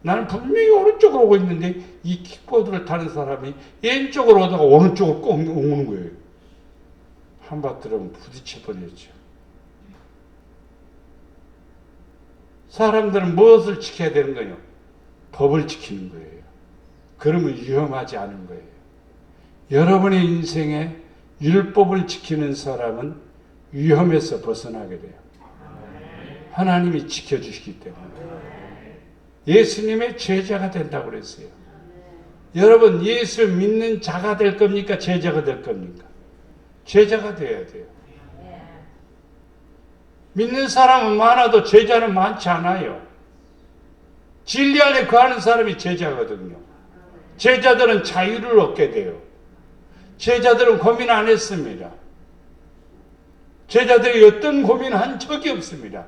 나는 분명히 오른쪽으로 오고 있는데 이 킥보드를 타는 사람이 왼쪽으로 오다가 오른쪽으로 꼭 오는 거예요. 한바 들으면 부딪혀 버렸죠. 사람들은 무엇을 지켜야 되는 거예요? 법을 지키는 거예요. 그러면 위험하지 않은 거예요. 여러분의 인생에 율법을 지키는 사람은 위험에서 벗어나게 돼요. 하나님이 지켜주시기 때문에. 예수님의 제자가 된다고 그랬어요. 여러분 예수를 믿는 자가 될 겁니까? 제자가 될 겁니까? 제자가 돼야 돼요. 믿는 사람은 많아도 제자는 많지 않아요. 진리 안에 거하는 사람이 제자거든요. 제자들은 자유를 얻게 돼요. 제자들은 고민 안 했습니다. 제자들이 어떤 고민한 적이 없습니다.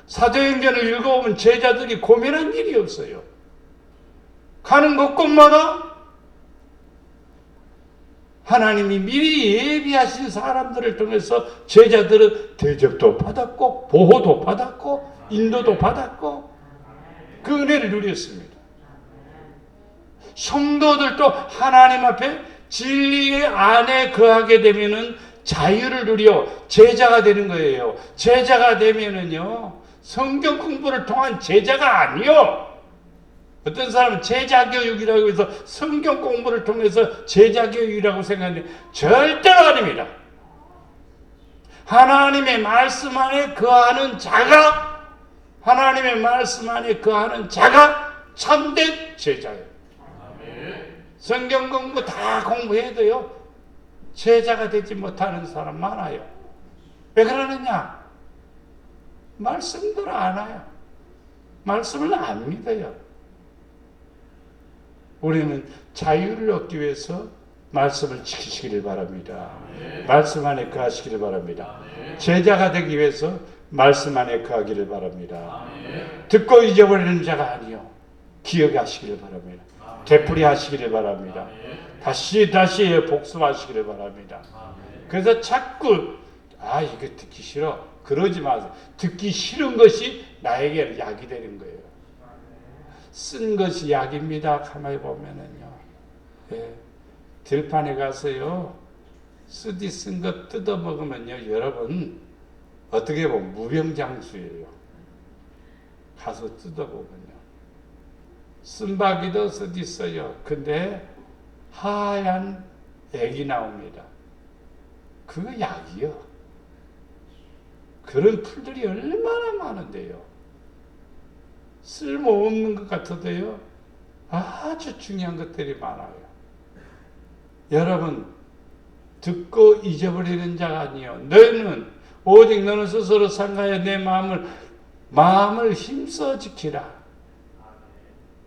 사도행전을 읽어보면 제자들이 고민한 일이 없어요. 가는 곳곳마다 하나님이 미리 예비하신 사람들을 통해서 제자들은 대접도 받았고 보호도 받았고 인도도 받았고 그 은혜를 누렸습니다. 성도들도 하나님 앞에 진리의 안에 거하게 되면은 자유를 누려 제자가 되는 거예요. 제자가 되면은요, 성경 공부를 통한 제자가 아니요. 어떤 사람은 제자 교육이라고 해서 성경 공부를 통해서 제자 교육이라고 생각하는데 절대로 아닙니다. 하나님의 말씀 안에 거하는 자가, 하나님의 말씀 안에 거하는 자가 참된 제자예요. 성경 공부 다 공부해도요, 제자가 되지 못하는 사람 많아요. 왜 그러느냐? 말씀대로 안 와요. 말씀을 안 믿어요. 우리는 자유를 얻기 위해서 말씀을 지키시기를 바랍니다. 말씀 안에 거하시기를 바랍니다. 제자가 되기 위해서 말씀 안에 거하기를 바랍니다. 듣고 잊어버리는 자가 아니요, 기억하시기를 바랍니다. 되풀이하시기를 바랍니다. 다시 복습하시기를 바랍니다. 그래서 자꾸 이거 듣기 싫어 그러지 마세요. 듣기 싫은 것이 나에게 약이 되는 거예요. 쓴 것이 약입니다. 가만히 보면은요, 들판에 가서요 쓰디 쓴 것 뜯어 먹으면요, 여러분 어떻게 보면 무병장수예요. 가서 뜯어 보면요, 쓴바귀도 쓰디 써요. 근데 하얀 액이 나옵니다. 그거 약이요. 그런 풀들이 얼마나 많은데요. 쓸모없는 것 같아도요, 아주 중요한 것들이 많아요. 여러분, 듣고 잊어버리는 자가 아니요, 너는 오직 너는 스스로 상하여 내 마음을 힘써 지키라.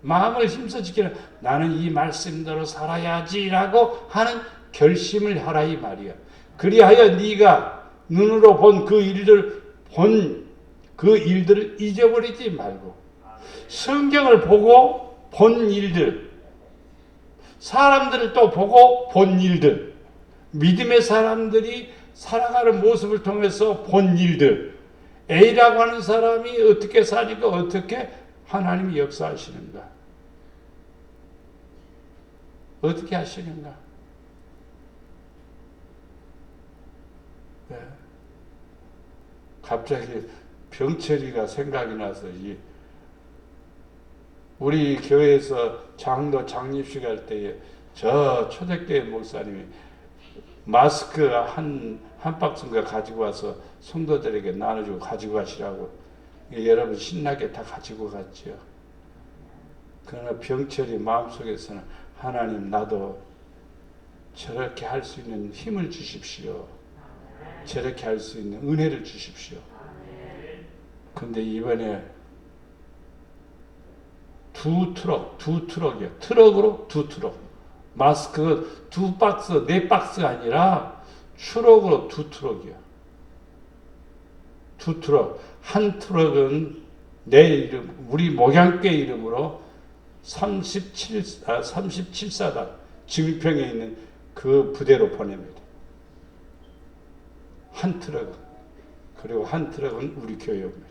마음을 힘써 지키라. 나는 이 말씀대로 살아야지라고 하는 결심을 하라 이 말이야. 그리하여 네가 눈으로 본 그 일들을 잊어버리지 말고, 성경을 보고 본 일들, 사람들을 또 보고 본 일들, 믿음의 사람들이 살아가는 모습을 통해서 본 일들, A라고 하는 사람이 어떻게 사니까 어떻게 하나님이 역사하시는가, 어떻게 하시는가. 네. 갑자기 병철이가 생각이 나서, 우리 교회에서 장로 장립식 할 때에 저 초대교회 목사님이 마스크 한 박스인가 가지고 와서 성도들에게 나눠주고 가지고 가시라고, 여러분 신나게 다 가지고 갔죠. 그러나 병철이 마음속에서는 하나님, 나도 저렇게 할 수 있는 힘을 주십시오. 저렇게 할 수 있는 은혜를 주십시오. 근데 이번에 두 트럭이요. 트럭으로 두 트럭. 마스크 두 박스, 네 박스가 아니라 트럭으로 두 트럭이요. 두 트럭. 한 트럭은 내 이름, 우리 목양교회 이름으로 37사단 증평에 있는 그 부대로 보냅니다. 한 트럭은. 그리고 한 트럭은 우리 교회입니다.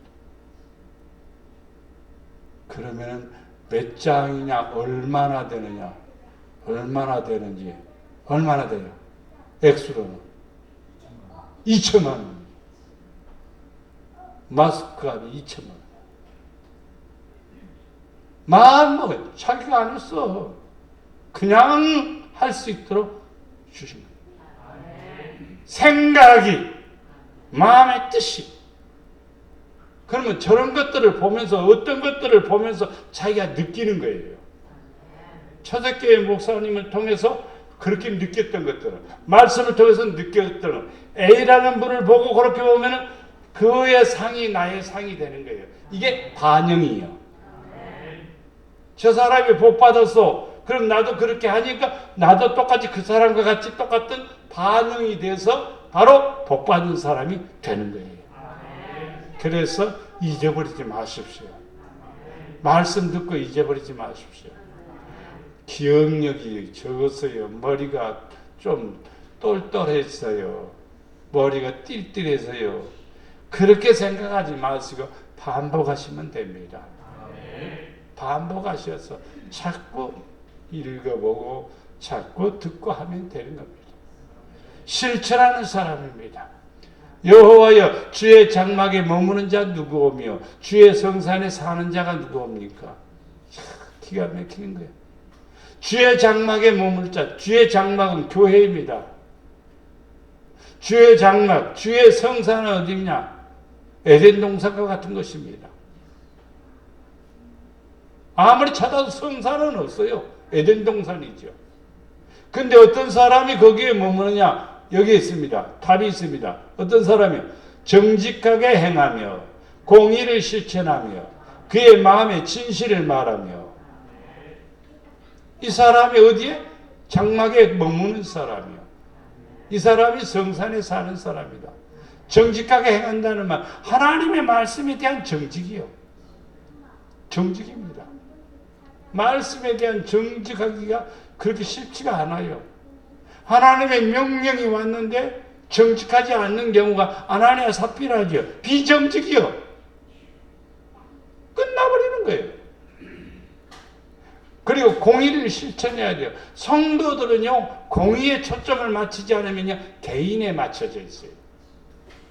그러면 몇 장이냐, 얼마나 되느냐, 얼마나 되는지, 얼마나 돼요? 액수로는 2천만 원. 마스크 값이 2천만 원. 마음먹어요. 자기가 안 했어. 그냥 할 수 있도록 주신 거예요. 생각이, 마음의 뜻이. 그러면 저런 것들을 보면서, 어떤 것들을 보면서 자기가 느끼는 거예요. 초대교회 목사님을 통해서 그렇게 느꼈던 것들은, 말씀을 통해서 느꼈던 것들은, A라는 분을 보고 그렇게 보면은 그의 상이 나의 상이 되는 거예요. 이게 반영이에요. 저 사람이 복 받았어. 그럼 나도 그렇게 하니까 나도 똑같이 그 사람과 같이 똑같은 반응이 돼서 바로 복 받은 사람이 되는 거예요. 그래서 잊어버리지 마십시오. 말씀 듣고 잊어버리지 마십시오. 기억력이 적어서요, 머리가 좀 똘똘했어요. 머리가 띨띨해서요. 그렇게 생각하지 마시고 반복하시면 됩니다. 반복하셔서 자꾸 읽어보고 자꾸 듣고 하면 되는 겁니다. 실천하는 사람입니다. 여호와여 주의 장막에 머무는 자 누구오며 주의 성산에 사는 자가 누구옵니까? 기가 막히는 거예요. 주의 장막에 머물 자, 주의 장막은 교회입니다. 주의 장막, 주의 성산은 어디냐? 에덴 동산과 같은 것입니다. 아무리 찾아도 성산은 없어요. 에덴 동산이죠. 근데 어떤 사람이 거기에 머무느냐? 여기 있습니다. 답이 있습니다. 어떤 사람이요? 정직하게 행하며 공의를 실천하며 그의 마음에 진실을 말하며. 이 사람이 어디에? 장막에 머무는 사람이요. 이 사람이 성산에 사는 사람이다. 정직하게 행한다는 말, 하나님의 말씀에 대한 정직이요. 정직입니다. 말씀에 대한 정직하기가 그렇게 쉽지가 않아요. 하나님의 명령이 왔는데 정직하지 않는 경우가 아나니아 삽비라죠. 비정직이요. 끝나버리는 거예요. 그리고 공의를 실천해야 돼요. 성도들은요, 공의에 초점을 맞추지 않으면요, 개인에 맞춰져 있어요.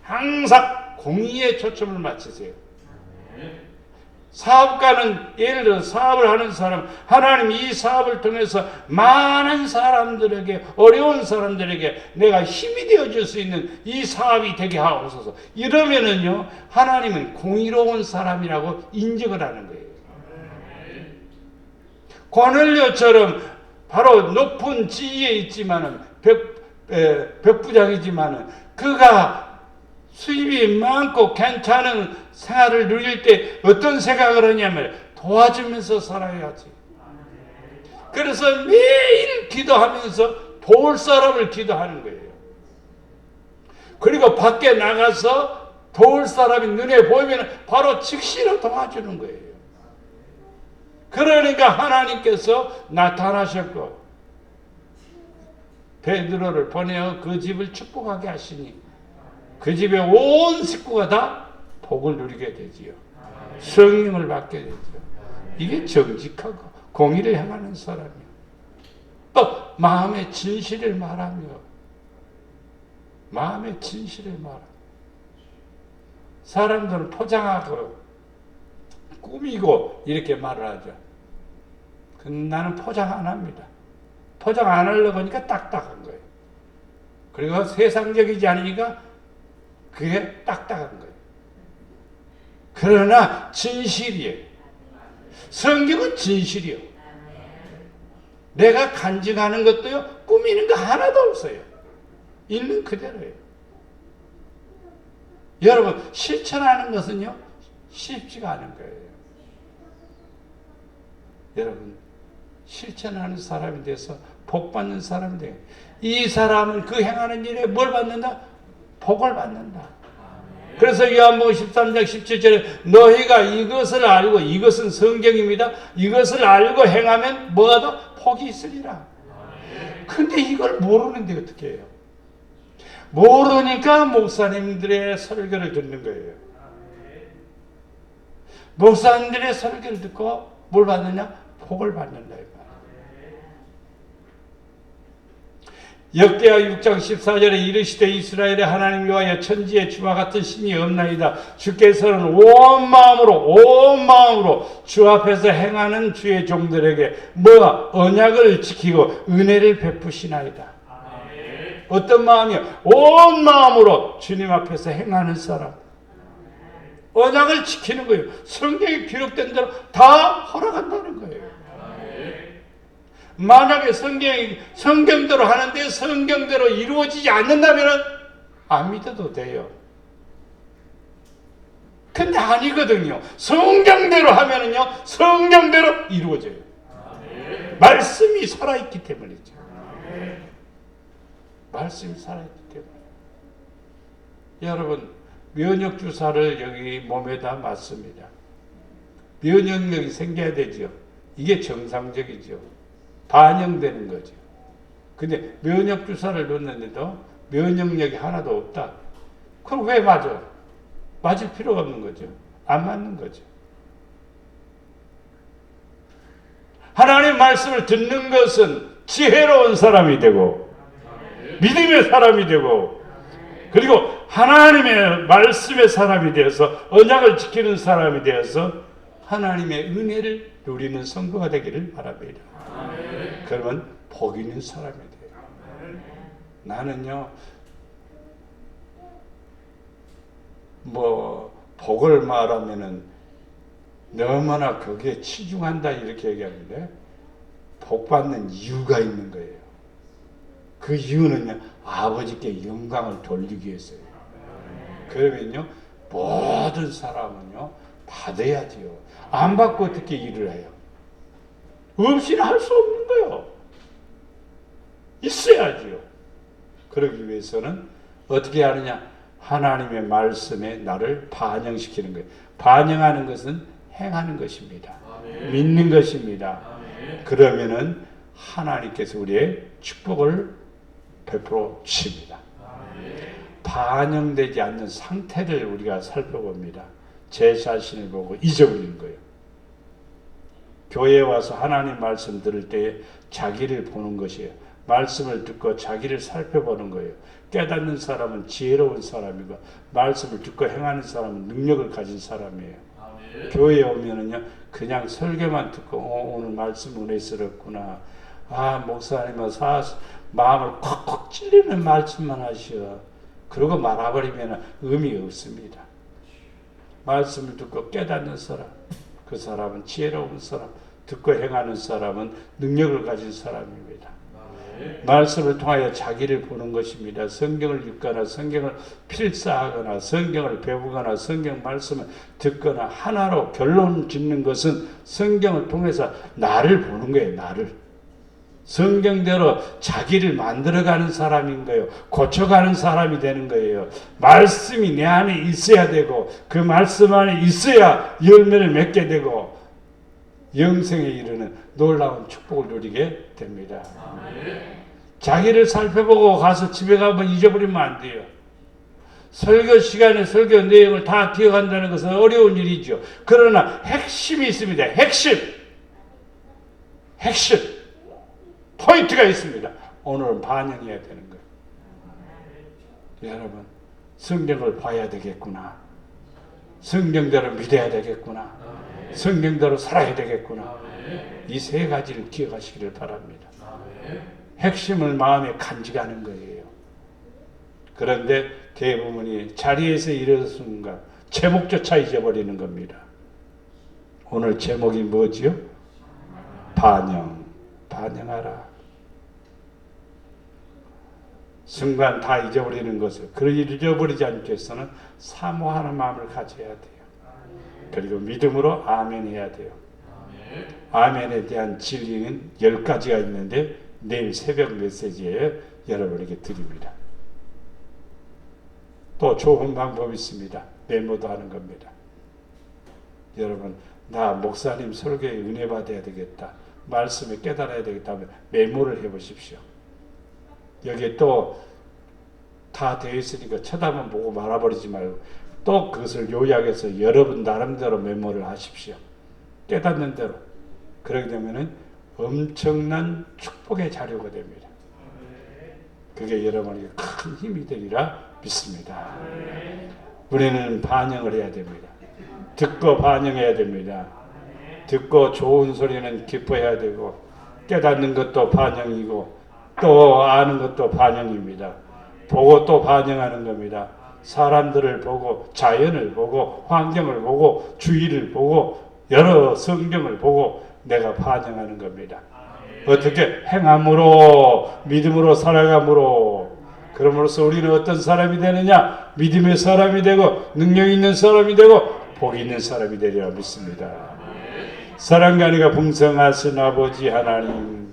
항상 공의에 초점을 맞추세요. 사업가는 예를 들어 사업을 하는 사람, 하나님 이 사업을 통해서 많은 사람들에게, 어려운 사람들에게 내가 힘이 되어줄 수 있는 이 사업이 되게 하옵소서. 이러면은요, 하나님은 공의로운 사람이라고 인정을 하는 거예요. 고넬료처럼 바로 높은 지위에 있지만은 벽부장이지만은 그가 수입이 많고 괜찮은 생활을 누릴 때 어떤 생각을 하냐면 도와주면서 살아야지. 그래서 매일 기도하면서 도울 사람을 기도하는 거예요. 그리고 밖에 나가서 도울 사람이 눈에 보이면 바로 즉시로 도와주는 거예요. 그러니까 하나님께서 나타나셨고 베드로를 보내어 그 집을 축복하게 하시니 그 집에 온 식구가 다 복을 누리게 되지요. 성령을 받게 되지요. 이게 정직하고 공의를 행하는 사람이요. 또 마음의 진실을 말하며 마음의 진실을 말하며 사람들은 포장하고 꾸미고 이렇게 말을 하죠. 나는 포장 안 합니다. 포장 안 하려고 하니까 딱딱한 거예요. 그리고 세상적이지 않으니까 그게 딱딱한 거예요. 그러나 진실이에요. 성경은 진실이요. 내가 간증하는 것도요, 꾸미는 거 하나도 없어요. 있는 그대로예요. 여러분, 실천하는 것은요, 쉽지가 않은 거예요. 여러분, 실천하는 사람이 돼서 복 받는 사람이 돼요. 이 사람은 그 행하는 일에 뭘 받는다? 복을 받는다. 그래서 요한복음 13장 17절에 너희가 이것을 알고, 이것은 성경입니다. 이것을 알고 행하면 뭐가 더? 복이 있으리라. 근데 이걸 모르는데 어떻게 해요? 모르니까 목사님들의 설교를 듣는 거예요. 목사님들의 설교를 듣고 뭘 받느냐? 복을 받는다. 역대하 6장 14절에 이르시되 이스라엘의 하나님 여호와여 천지에 주와 같은 신이 없나이다. 주께서는 온 마음으로 주 앞에서 행하는 주의 종들에게 뭐가? 언약을 지키고 은혜를 베푸시나이다. 어떤 마음이요? 온 마음으로 주님 앞에서 행하는 사람. 언약을 지키는 거예요. 성경에 기록된 대로 다 허락한다는 거예요. 만약에 성경대로 하는데 성경대로 이루어지지 않는다면 안 믿어도 돼요. 근데 아니거든요. 성경대로 하면은요, 성경대로 이루어져요. 말씀이 살아있기 때문이죠. 말씀이 살아있기 때문에. 여러분, 면역주사를 여기 몸에다 맞습니다. 면역력이 생겨야 되죠. 이게 정상적이죠. 반영되는 거죠. 근데 면역 주사를 놨는데도 면역력이 하나도 없다. 그럼 왜 맞아? 맞을 필요가 없는 거죠. 안 맞는 거죠. 하나님 말씀을 듣는 것은 지혜로운 사람이 되고 믿음의 사람이 되고 그리고 하나님의 말씀의 사람이 되어서 언약을 지키는 사람이 되어서 하나님의 은혜를 누리는 성도가 되기를 바랍니다. 그러면 복 있는 사람이 돼요. 나는요 복을 말하면은 너무나 거기에 치중한다 이렇게 얘기하는데 복 받는 이유가 있는 거예요. 그 이유는요 아버지께 영광을 돌리기 위해서요. 그러면요 모든 사람은요 받아야지요. 안 받고 어떻게 일을 해요? 없이는 할 수 없는 거예요. 있어야지요. 그러기 위해서는 어떻게 하느냐? 하나님의 말씀에 나를 반영시키는 거예요. 반영하는 것은 행하는 것입니다. 아멘. 믿는 것입니다. 아멘. 그러면은 하나님께서 우리의 축복을 베풀어 주십니다. 아멘. 반영되지 않는 상태를 우리가 살펴봅니다. 제 자신을 보고 잊어버리는 거예요. 교회에 와서 하나님 말씀 들을 때에 자기를 보는 것이에요. 말씀을 듣고 자기를 살펴보는 거예요. 깨닫는 사람은 지혜로운 사람이고 말씀을 듣고 행하는 사람은 능력을 가진 사람이에요. 아멘. 교회에 오면은요 그냥 설교만 듣고 오늘 말씀 은혜스럽구나. 목사님은 마음을 콕콕 찔리는 말씀만 하시오. 그러고 말아버리면 의미 없습니다. 말씀을 듣고 깨닫는 사람, 그 사람은 지혜로운 사람, 듣고 행하는 사람은 능력을 가진 사람입니다. 말씀을 통하여 자기를 보는 것입니다. 성경을 읽거나 성경을 필사하거나 성경을 배우거나 성경 말씀을 듣거나 하나로 결론 짓는 것은 성경을 통해서 나를 보는 거예요. 나를. 성경대로 자기를 만들어가는 사람인 거예요. 고쳐가는 사람이 되는 거예요. 말씀이 내 안에 있어야 되고 그 말씀 안에 있어야 열매를 맺게 되고 영생에 이르는 놀라운 축복을 누리게 됩니다. 자기를 살펴보고 가서 집에 가면 잊어버리면 안 돼요. 설교 시간에 설교 내용을 다 기억한다는 것은 어려운 일이죠. 그러나 핵심이 있습니다. 핵심 포인트가 있습니다. 오늘은 반영해야 되는 거예요. 여러분 성경을 봐야 되겠구나. 성경대로 믿어야 되겠구나. 성경대로 살아야 되겠구나. 이 세 가지를 기억하시기를 바랍니다. 핵심을 마음에 간직하는 거예요. 그런데 대부분이 자리에서 일어서는 순간 제목조차 잊어버리는 겁니다. 오늘 제목이 뭐지요? 반영하라. 순간 다 잊어버리는 것을 잊어버리지 않기 위해서는 사모하는 마음을 가져야 돼요. 그리고 믿음으로 아멘 해야 돼요. 아멘에 대한 진리는 10가지가 있는데 내일 새벽 메시지에 여러분에게 드립니다. 또 좋은 방법이 있습니다. 메모도 하는 겁니다. 여러분 나 목사님 설교에 은혜 받아야 되겠다. 말씀에 깨달아야 되겠다 하면 메모를 해보십시오. 여기에 또 다 되어 있으니까 쳐다만 보고 말아버리지 말고 또 그것을 요약해서 여러분 나름대로 메모를 하십시오. 깨닫는 대로. 그러게 되면은 엄청난 축복의 자료가 됩니다. 그게 여러분에게 큰 힘이 되리라 믿습니다. 우리는 반영을 해야 됩니다. 듣고 반영해야 됩니다. 듣고 좋은 소리는 기뻐해야 되고 깨닫는 것도 반영이고 또 아는 것도 반영입니다. 보고 또 반영하는 겁니다. 사람들을 보고 자연을 보고 환경을 보고 주위를 보고 여러 성경을 보고 내가 반영하는 겁니다. 어떻게? 행함으로 믿음으로 살아감으로. 그러므로써 우리는 어떤 사람이 되느냐? 믿음의 사람이 되고 능력 있는 사람이 되고 복 있는 사람이 되리라 믿습니다. 사랑과 은혜가 풍성하신 아버지 하나님,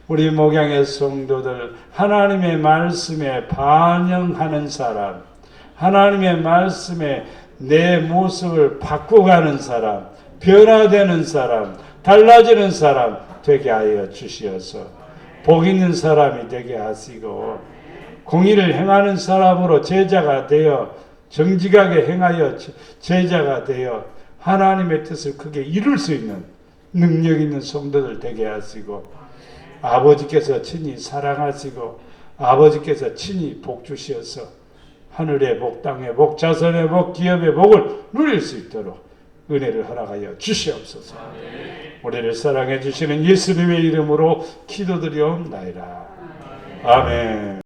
우리 목양의 성도들 하나님의 말씀에 반영하는 사람, 하나님의 말씀에 내 모습을 바꿔가는 사람, 변화되는 사람, 달라지는 사람 되게 하여 주시어서 복 있는 사람이 되게 하시고 공의를 행하는 사람으로 제자가 되어 정직하게 행하여 제자가 되어 하나님의 뜻을 크게 이룰 수 있는 능력 있는 성도들 되게 하시고 아버지께서 친히 사랑하시고 아버지께서 친히 복 주시어서 하늘의 복, 땅의 복, 자손의 복, 기업의 복을 누릴 수 있도록 은혜를 허락하여 주시옵소서. 우리를 사랑해 주시는 예수님의 이름으로 기도드리옵나이다. 아멘.